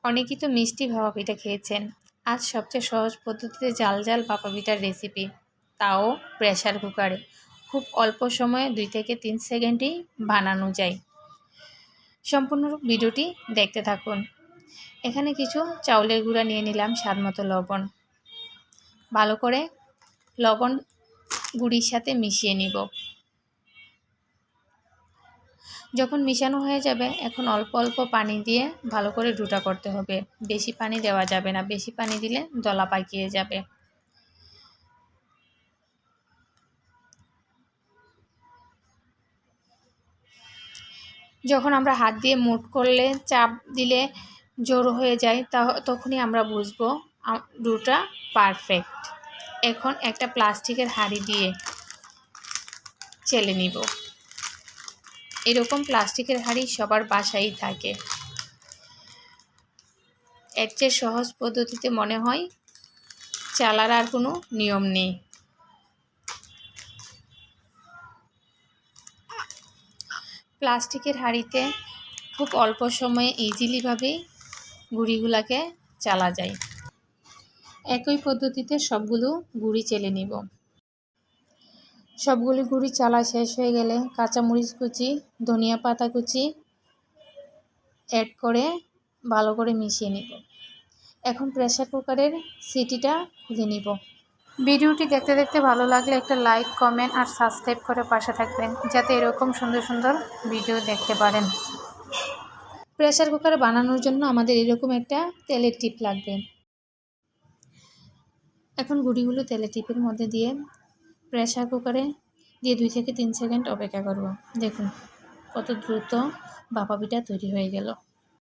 অনেকেই তো মিষ্টি ভাপা পিঠা খেয়েছেন। আজ সবচেয়ে সহজ পদ্ধতিতে জাল জাল ভাপা পিঠার রেসিপি, তাও প্রেসার কুকারে। খুব অল্প সময়ে 2 থেকে 3 সেকেন্ডেই বানানো যায়। সম্পূর্ণ ভিডিওটি দেখতে থাকুন। এখানে কিছু চাউলের গুঁড়া নিয়ে নিলাম, স্বাদমতো লবণ। ভালো করে লবণ গুঁড়ির সাথে মিশিয়ে নিব। যখন মিশানো হয়ে যাবে, এখন অল্প অল্প পানি দিয়ে ভালো করে ডুটা করতে হবে। বেশি পানি দেওয়া যাবে না, বেশি পানি দিলে দলা পাকিয়ে যাবে। যখন আমরা হাত দিয়ে মুঠ করলে, চাপ দিলে জড়ো হয়ে যায়, তখনই আমরা বুঝবো ডুটা পারফেক্ট। এখন একটা প্লাস্টিকের হাঁড়ি দিয়ে চেলে নিব। এরকম প্লাস্টিকের হাঁড়ি সবার বাসায় থাকে। এর চেয়ে সহজ পদ্ধতিতে মনে হয় চালার আর কোনো নিয়ম নেই। প্লাস্টিকের হাঁড়িতে খুব অল্প সময়ে ইজিলিভাবেই গুঁড়িগুলাকে চালা যায়। একই পদ্ধতিতে সবগুলো গুঁড়ি চেলে নিব। সবগুলো গুঁড়ি চালা শেষ হয়ে গেলে কাঁচামরিচ কুচি, ধনিয়া পাতা কুচি অ্যাড করে ভালো করে মিশিয়ে নিব। এখন প্রেসার কুকারের সিটিটা খুলে নিব। ভিডিওটি দেখতে দেখতে ভালো লাগলে একটা লাইক, কমেন্ট আর সাবস্ক্রাইব করে পাশে থাকবেন, যাতে এরকম সুন্দর সুন্দর ভিডিও দেখতে পারেন। প্রেসার কুকারে বানানোর জন্য আমাদের এরকম একটা তেলের টিপ লাগবে। এখন গুঁড়িগুলো তেলের টিপের মধ্যে দিয়ে প্রেসার কুকারে দিয়ে 2 থেকে 3 সেকেন্ড অপেক্ষা করব। দেখুন কত দ্রুত ভাপা পিঠা তৈরি হয়ে গেল।